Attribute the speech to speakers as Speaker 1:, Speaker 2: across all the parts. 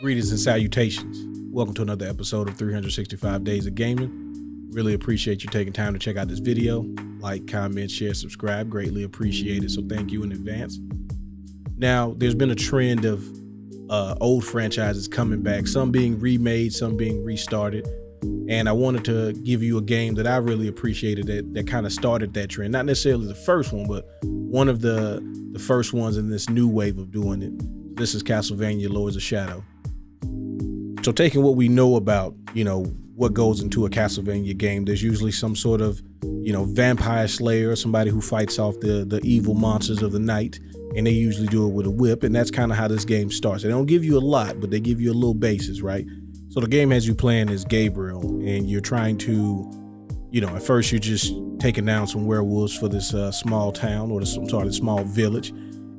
Speaker 1: Greetings and salutations. Welcome to another episode of 365 Days of Gaming. Really appreciate you taking time to check out this video. Like, comment, share, subscribe. Greatly appreciate it. So thank you in advance. Now, there's been a trend of old franchises coming back, some being remade, some being restarted. And I wanted to give you a game that I really appreciated that kind of started that trend. Not necessarily the first one, but one of the first ones in this new wave of doing it. This is Castlevania Lords of Shadow. So taking what we know about, what goes into a Castlevania game, there's usually some sort of, vampire slayer, somebody who fights off the evil monsters of the night, and they usually do it with a whip, and that's kind of how this game starts. They don't give you a lot, but they give you a little basis, right? So the game has you playing as Gabriel, and you're trying to, at first you're just taking down some werewolves for this small town or this small village.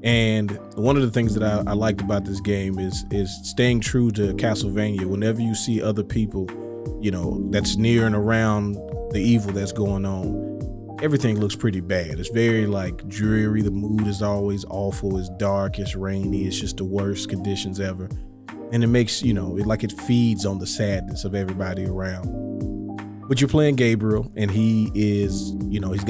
Speaker 1: And one of the things that I liked about this game is staying true to Castlevania. Whenever you see other people, that's near and around the evil that's going on, everything looks pretty bad. It's very dreary. The mood is always awful. It's dark. It's rainy. It's just the worst conditions ever. And it makes, it feeds on the sadness of everybody around. But you're playing Gabriel, and he is, he's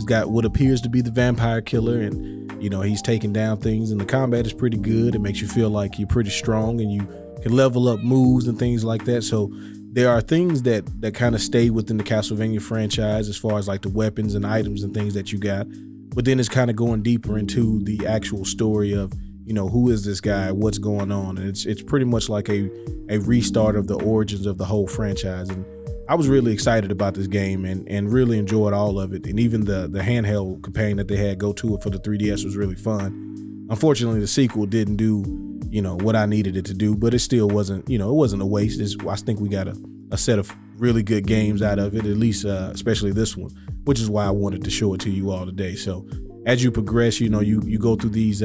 Speaker 1: got what appears to be the vampire killer, and he's taking down things, and the combat is pretty good. It makes you feel like you're pretty strong, and you can level up moves and things like that. So there are things that kind of stay within the Castlevania franchise as far as the weapons and items and things that you got. But then it's kind of going deeper into the actual story of, who is this guy? What's going on? And it's pretty much like a restart of the origins of the whole franchise. And I was really excited about this game and really enjoyed all of it. And even the handheld companion that they had go to it for the 3DS was really fun. Unfortunately, the sequel didn't do, what I needed it to do, but it still wasn't, it wasn't a waste. I think we got a set of really good games out of it, at least, especially this one, which is why I wanted to show it to you all today. So as you progress, you go through these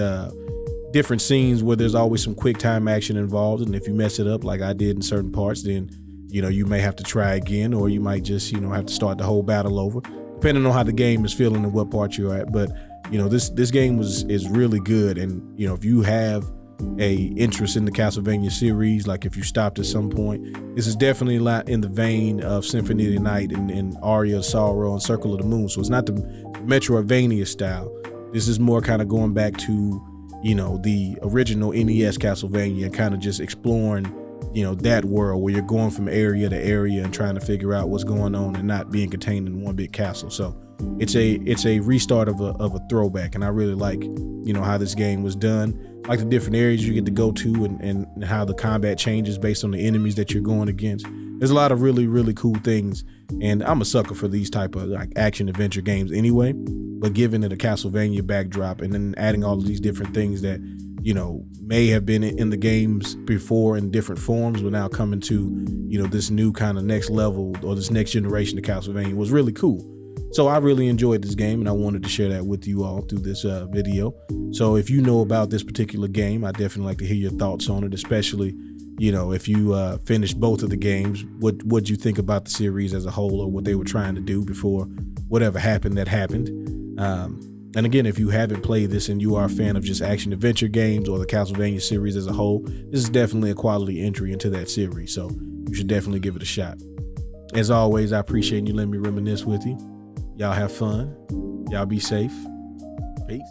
Speaker 1: different scenes where there's always some quick time action involved. And if you mess it up like I did in certain parts, then you may have to try again, or you might just, have to start the whole battle over, depending on how the game is feeling and what part you're at. But, this game is really good. And, if you have a interest in the Castlevania series, if you stopped at some point, this is definitely a lot in the vein of Symphony of the Night and Aria of Sorrow and Circle of the Moon. So it's not the Metroidvania style. This is more kind of going back to, the original NES Castlevania and kind of just exploring that world where you're going from area to area and trying to figure out what's going on and not being contained in one big castle. So it's a restart of a throwback, and I really like how this game was done. Like the different areas you get to go to and how the combat changes based on the enemies that you're going against. There's a lot of really, really cool things, and I'm a sucker for these type of action adventure games anyway, but giving it a Castlevania backdrop and then adding all of these different things that may have been in the games before in different forms, but now coming to, this new kind of next level or this next generation of Castlevania was really cool. So I really enjoyed this game, and I wanted to share that with you all through this video. So if you know about this particular game, I definitely like to hear your thoughts on it, especially, if you finished both of the games, what'd you think about the series as a whole, or what they were trying to do before whatever happened that happened. And again, if you haven't played this and you are a fan of just action adventure games or the Castlevania series as a whole, this is definitely a quality entry into that series. So you should definitely give it a shot. As always, I appreciate you letting me reminisce with you. Y'all have fun. Y'all be safe. Peace.